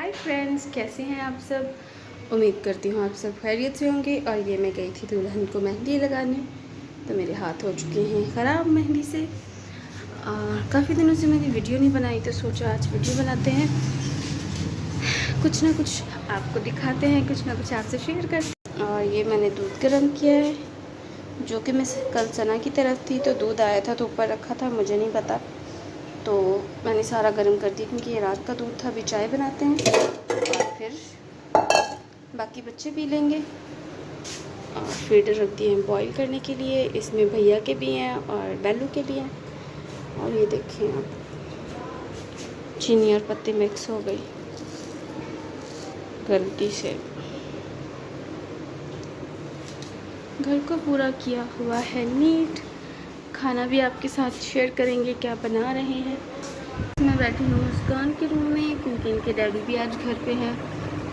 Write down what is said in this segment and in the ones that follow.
Hi friends, कैसे हैं आप सब। उम्मीद करती हूँ आप सब खैरियत से होंगे। और ये मैं गई थी दुल्हन को मेहंदी लगाने, तो मेरे हाथ हो चुके हैं ख़राब मेहंदी से। और काफ़ी दिनों से मैंने वीडियो नहीं बनाई, तो सोचा आज वीडियो बनाते हैं, कुछ ना कुछ आपको दिखाते हैं, कुछ ना कुछ आपसे शेयर करते हैं। और ये मैंने दूध गर्म किया है, जो कि मैं कल सना की तरफ थी, तो दूध आया था तो ऊपर रखा था, मुझे नहीं पता, तो मैंने सारा गर्म कर दिया क्योंकि ये रात का दूध था। अभी चाय बनाते हैं और फिर बाकी बच्चे पी लेंगे। और फीडर रख दिए हैं बॉईल करने के लिए, इसमें भैया के भी हैं और बैलू के भी हैं। और ये देखें आप, चीनी और पत्ती मिक्स हो गई गलती से। घर को पूरा किया हुआ है नीट। खाना भी आपके साथ शेयर करेंगे क्या बना रहे हैं। मैं बैठी हूँ मुस्कान के रूम में क्योंकि इनके डैडी भी आज घर पे हैं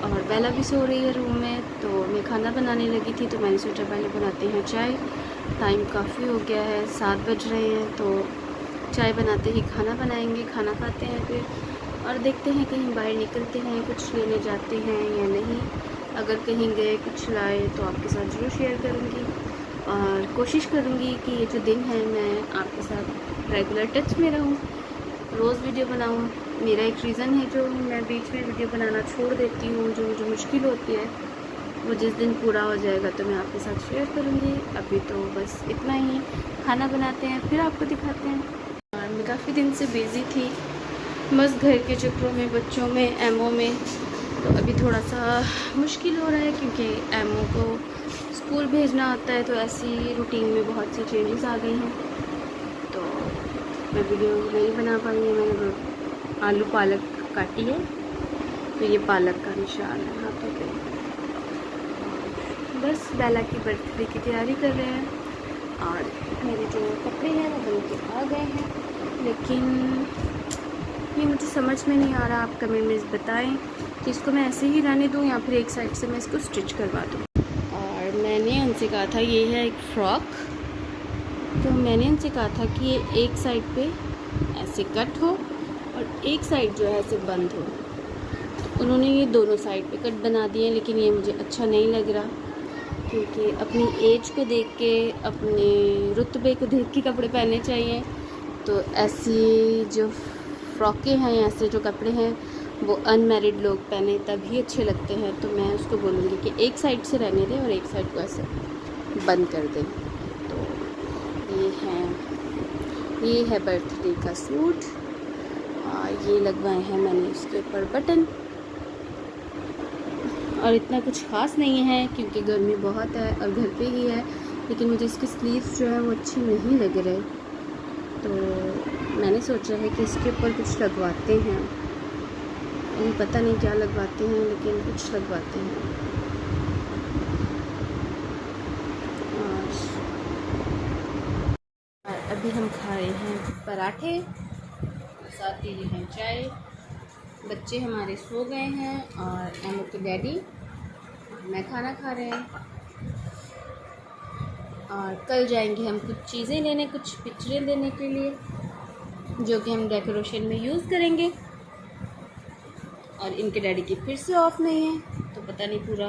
और बेला भी सो रही है रूम में। तो मैं खाना बनाने लगी थी, तो मैंने सोचा पहले बनाते हैं चाय। टाइम काफ़ी हो गया है, 7 बज रहे हैं, तो चाय बनाते ही खाना बनाएंगे, खाना खाते हैं फिर। और देखते हैं कहीं बाहर निकलते हैं, कुछ लेने जाते हैं या नहीं। अगर कहीं गए कुछ लाए तो आपके साथ ज़रूर शेयर करूँगी। और कोशिश करूँगी कि ये जो दिन है मैं आपके साथ रेगुलर टच में रहूँ, रोज़ वीडियो बनाऊँ। मेरा एक रीज़न है जो मैं बीच में वीडियो बनाना छोड़ देती हूँ, जो मुझे मुश्किल होती है, वो जिस दिन पूरा हो जाएगा तो मैं आपके साथ शेयर करूँगी। अभी तो बस इतना ही, खाना बनाते हैं फिर आपको दिखाते हैं। और मैं काफ़ी दिन से बिज़ी थी, बस घर के चक्रों में, बच्चों में, एमओ में। तो अभी थोड़ा सा मुश्किल हो रहा है क्योंकि एमओ को स्कूल भेजना होता है, तो ऐसी रूटीन में बहुत सी चेंजेस आ गई हैं, तो मैं वीडियो नहीं बना पाई है। मैंने आलू पालक काटी है, तो ये पालक का निशान है हाथों पे। बस बेला की बर्थडे की तैयारी कर रहे हैं। और मेरे जो कपड़े हैं वो बन के आ गए हैं, लेकिन ये मुझे समझ में नहीं आ रहा। आप कमेंट में बताएं कि इसको मैं ऐसे ही रहने दूं या फिर एक साइड से मैं इसको स्टिच करवा दूं। और मैंने उनसे कहा था, ये है एक फ़्रॉक, तो मैंने उनसे कहा था कि ये एक साइड पे ऐसे कट हो और एक साइड जो है ऐसे बंद हो। तो उन्होंने ये दोनों साइड पे कट बना दिए, लेकिन ये मुझे अच्छा नहीं लग रहा क्योंकि अपनी एज को देख के, अपने रुतबे को देख के कपड़े पहनने चाहिए। तो ऐसी जो फ्रॉकें हैं, ऐसे जो कपड़े हैं, वो अनमैरिड लोग पहने तभी अच्छे लगते हैं। तो मैं उसको बोलूँगी कि एक साइड से रहने दें और एक साइड को ऐसे बंद कर दें। तो ये है बर्थडे का सूट, और ये लगवाए हैं मैंने इसके ऊपर बटन। और इतना कुछ ख़ास नहीं है क्योंकि गर्मी बहुत है और घर पे ही है, लेकिन मुझे इसके स्लीव्स जो है वो अच्छी नहीं लग रहे, तो मैंने सोचा है कि इसके ऊपर कुछ लगवाते हैं। पता नहीं क्या लगवाते हैं, लेकिन कुछ लगवाते हैं। और अभी हम खा रहे हैं पराठे, साथ ही हैं चाय। बच्चे हमारे सो गए हैं और एमओ के डैडी, मैं खाना खा रहे हैं। और कल जाएंगे हम कुछ चीज़ें लेने, कुछ पिक्चरें लेने के लिए, जो कि हम डेकोरेशन में यूज़ करेंगे। और इनके डैडी की फिर से ऑफ नहीं है, तो पता नहीं पूरा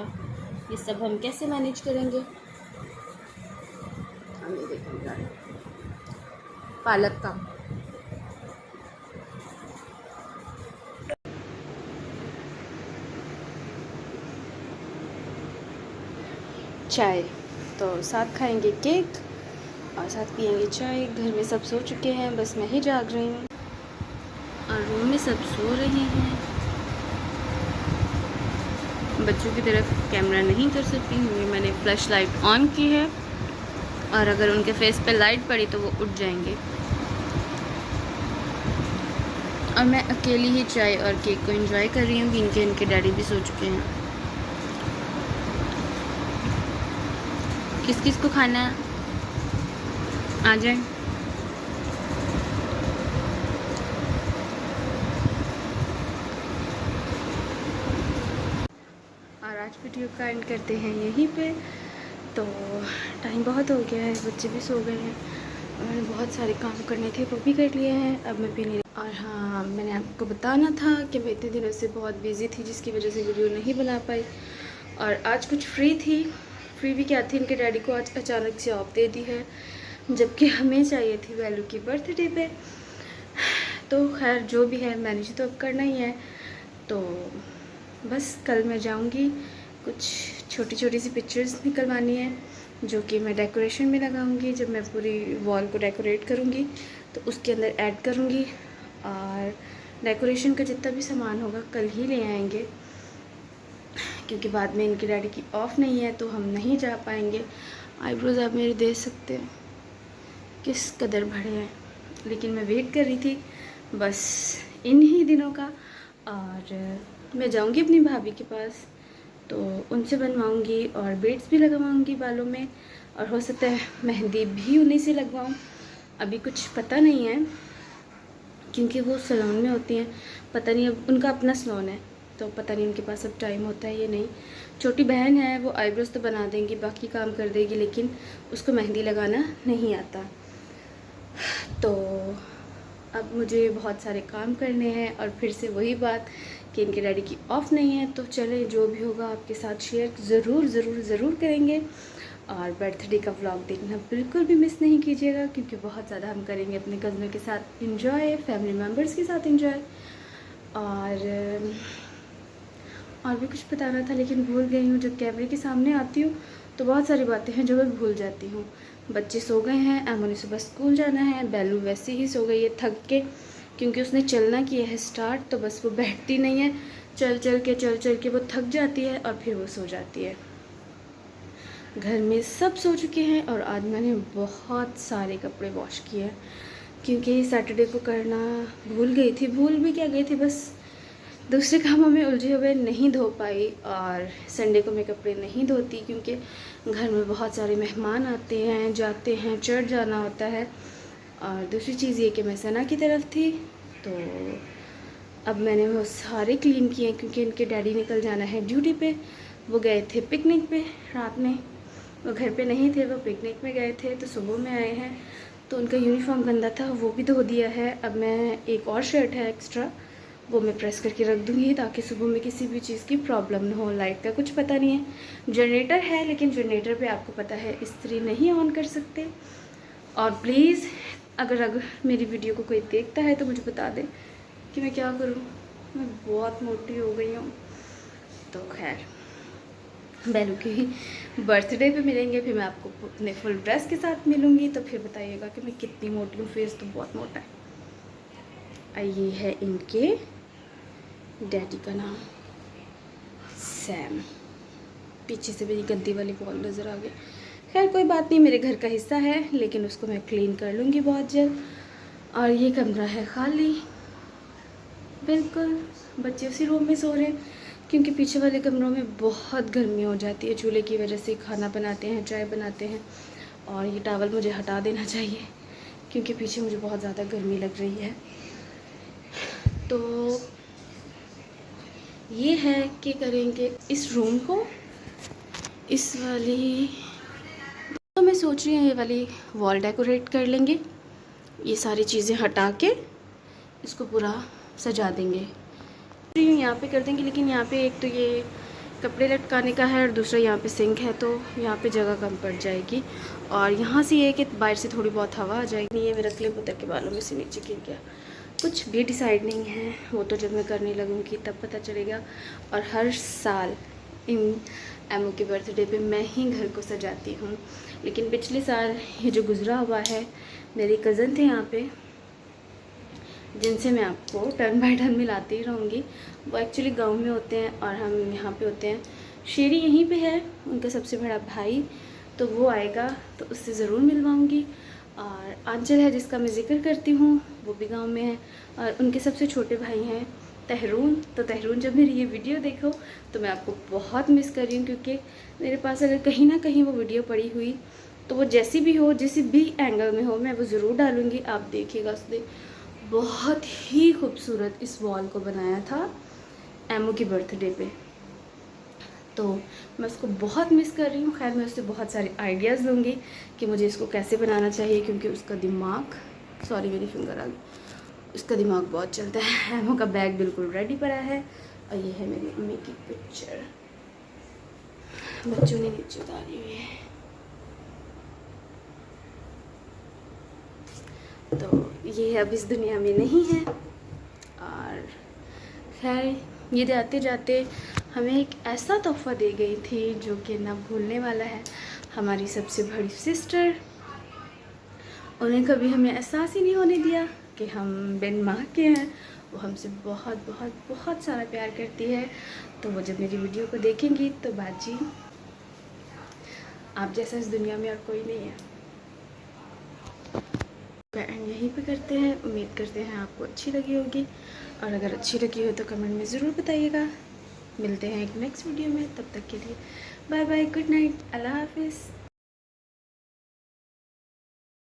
ये सब हम कैसे मैनेज करेंगे। हम ये देखेंगे पालक का चाय, तो साथ खाएंगे केक और साथ पियेंगे चाय। घर में सब सो चुके हैं, बस मैं ही जाग रही हूँ और रूम में सब सो रहे हैं। बच्चों की तरफ कैमरा नहीं कर सकती हूँ, मैंने फ्लैश लाइट ऑन की है, और अगर उनके फेस पे लाइट पड़ी तो वो उठ जाएंगे। और मैं अकेली ही चाय और केक को एंजॉय कर रही हूँ क्योंकि इनके डैडी भी सो चुके हैं। किस किस को खाना है आ जाए। और आज वीडियो का एंड करते हैं यहीं पे। तो टाइम बहुत हो गया है, बच्चे भी सो गए हैं और बहुत सारे काम करने थे वो भी कर लिए हैं। अब मैं पीने और हाँ, मैंने आपको बताना था कि मैं इतने दिनों से बहुत बिज़ी थी, जिसकी वजह से वीडियो नहीं बना पाई। और आज कुछ फ्री भी क्या थी, इनके डैडी को आज अचानक से ऑफ दे दी है, जबकि हमें चाहिए थी वैल्यू की बर्थडे पे। तो खैर जो भी है मैनेज तो अब करना ही है। तो बस कल मैं जाऊंगी, कुछ छोटी छोटी सी पिक्चर्स निकलवानी है जो कि मैं डेकोरेशन में लगाऊंगी। जब मैं पूरी वॉल को डेकोरेट करूंगी तो उसके अंदर ऐड करूंगी, और डेकोरेशन का जितना भी सामान होगा कल ही ले आएंगे, क्योंकि बाद में इनके डैडी की ऑफ नहीं है तो हम नहीं जा पाएंगे। आईब्रोज आप मेरे देख सकते हैं किस कदर बड़े हैं, लेकिन मैं वेट कर रही थी बस इन ही दिनों का। और मैं जाऊंगी अपनी भाभी के पास, तो उनसे बनवाऊंगी और बीड्स भी लगवाऊंगी बालों में, और हो सकता है मेहंदी भी उन्हीं से लगवाऊं। अभी कुछ पता नहीं है क्योंकि वो सैलून में होती हैं, पता नहीं, अब उनका अपना सैलून है तो पता नहीं उनके पास अब टाइम होता है या नहीं। छोटी बहन है, वो आईब्रोज तो बना देंगी, बाकी काम कर देगी, लेकिन उसको मेहंदी लगाना नहीं आता। तो अब मुझे बहुत सारे काम करने हैं, और फिर से वही बात कि इनके डैडी की ऑफ नहीं है। तो चले, जो भी होगा आपके साथ शेयर ज़रूर करेंगे। और बर्थडे का व्लॉग देखना बिल्कुल भी मिस नहीं कीजिएगा, क्योंकि बहुत ज़्यादा हम करेंगे अपने कज़नों के साथ इंजॉय, फैमिली मेम्बर्स के साथ इंजॉय। और भी कुछ बताना था लेकिन भूल गई हूँ। जब कैमरे के सामने आती हूँ तो बहुत सारी बातें हैं जो मैं भूल जाती हूँ। बच्चे सो गए हैं, एमो ने सुबह स्कूल जाना है, बेलू वैसे ही सो गई है थक के, क्योंकि उसने चलना किया है स्टार्ट, तो बस वो बैठती नहीं है, चल चल के वो थक जाती है और फिर वो सो जाती है। घर में सब सो चुके हैं, और आज मैंने बहुत सारे कपड़े वॉश किए हैं, क्योंकि सैटरडे को करना भूल भी क्या गई थी, बस दूसरे कामों में उलझे हुए नहीं धो पाई। और संडे को मैं कपड़े नहीं धोती, क्योंकि घर में बहुत सारे मेहमान आते हैं जाते हैं, चढ़ जाना होता है। और दूसरी चीज़ ये कि मैं सना की तरफ थी, तो अब मैंने वो सारे क्लीन किए, क्योंकि इनके डैडी निकल जाना है ड्यूटी पे। वो गए थे पिकनिक पे रात में, वो घर पे नहीं थे, वो पिकनिक में गए थे, तो सुबह में आए हैं। तो उनका यूनिफॉर्म गंदा था, वो भी धो दिया है। अब मैं एक और शर्ट है एक्स्ट्रा, वो मैं प्रेस करके रख दूँगी, ताकि सुबह में किसी भी चीज़ की प्रॉब्लम ना हो। लाइट का कुछ पता नहीं है, जनरेटर है, लेकिन जनरेटर पे आपको पता है इस्त्री नहीं ऑन कर सकते। और प्लीज़ अगर मेरी वीडियो को कोई देखता है तो मुझे बता दे कि मैं क्या करूँ, मैं बहुत मोटी हो गई हूँ। तो खैर, बेलू की बर्थडे पे मिलेंगे, फिर मैं आपको अपने फुल ड्रेस के साथ मिलूँगी, तो फिर बताइएगा कि मैं कितनी मोटी हूँ। फेस तो बहुत मोटा है। ये है इनके डैडी का नाम, सैम। पीछे से मेरी गद्दी वाली वॉल नज़र आ गई। खैर कोई बात नहीं, मेरे घर का हिस्सा है, लेकिन उसको मैं क्लीन कर लूँगी बहुत जल्द। और ये कमरा है खाली बिल्कुल, बच्चे उसी रूम में सो रहे हैं, क्योंकि पीछे वाले कमरों में बहुत गर्मी हो जाती है, चूल्हे की वजह से। खाना बनाते हैं, चाय बनाते हैं। और ये टावल मुझे हटा देना चाहिए, क्योंकि पीछे मुझे बहुत ज़्यादा गर्मी लग रही है। तो ये है कि करेंगे इस रूम को, इस वाली, तो मैं सोच रही हूँ ये वाली वॉल डेकोरेट कर लेंगे, ये सारी चीज़ें हटा के इसको पूरा सजा देंगे। यहाँ पे कर देंगे, लेकिन यहाँ पे एक तो ये कपड़े लटकाने का है, और दूसरा यहाँ पे सिंक है, तो यहाँ पे जगह कम पड़ जाएगी। और यहाँ से ये कि बाहर से थोड़ी बहुत हवा आ जाएगी। ये मेरा क्लिप उतर के बालों में से नीचे गिर गया। कुछ भी डिसाइड नहीं है, वो तो जब मैं करने लगूँगी तब पता चलेगा। और हर साल इन एमओ के बर्थडे पे मैं ही घर को सजाती हूँ, लेकिन पिछले साल ये जो गुज़रा हुआ है, मेरे कज़न थे यहाँ पे, जिनसे मैं आपको टर्न बाय टर्न मिलाती ही रहूँगी। वो एक्चुअली गांव में होते हैं और हम यहाँ पे होते हैं। शेरी यहीं पे है, उनका सबसे बड़ा भाई, तो वो आएगा तो उससे ज़रूर मिलवाऊँगी। और आंचल है जिसका मैं जिक्र करती हूँ, वो भी गांव में है। और उनके सबसे छोटे भाई हैं तहरून। तो तहरून, जब मेरी ये वीडियो देखो तो मैं आपको बहुत मिस कर रही हूँ, क्योंकि मेरे पास अगर कहीं ना कहीं वो वीडियो पड़ी हुई तो वो जैसी भी हो, जिस भी एंगल में हो, मैं वो ज़रूर डालूँगी। आप देखिएगा, उसने बहुत ही खूबसूरत इस वॉल को बनाया था एमओ की बर्थडे पे। तो मैं उसको बहुत मिस कर रही हूँ। खैर, मैं उससे बहुत सारे आइडियाज़ लूँगी कि मुझे इसको कैसे बनाना चाहिए, क्योंकि उसका दिमाग, सॉरी मेरी फिंगर आ गई, उसका दिमाग बहुत चलता है। एमो का बैग बिल्कुल रेडी पड़ा है और ये है मेरी मम्मी की पिक्चर, बच्चों ने नीचे उतारी हुई है। तो ये अब इस दुनिया में नहीं है। और खैर ये जाते जाते हमें एक ऐसा तोहफ़ा दे गई थी जो कि ना भूलने वाला है। हमारी सबसे बड़ी सिस्टर, उन्हें कभी हमें एहसास ही नहीं होने दिया कि हम बिन माँ के हैं। वो हमसे बहुत बहुत बहुत सारा प्यार करती है। तो वो जब मेरी वीडियो को देखेंगी तो बाजी, आप जैसा इस दुनिया में और कोई नहीं है। एंड यहीं पे करते हैं। उम्मीद करते हैं आपको अच्छी लगी होगी, और अगर अच्छी लगी हो तो कमेंट में ज़रूर बताइएगा। मिलते हैं एक नेक्स्ट वीडियो में, तब तक के लिए बाय बाय, गुड नाइट, अल्लाह हाफिज़।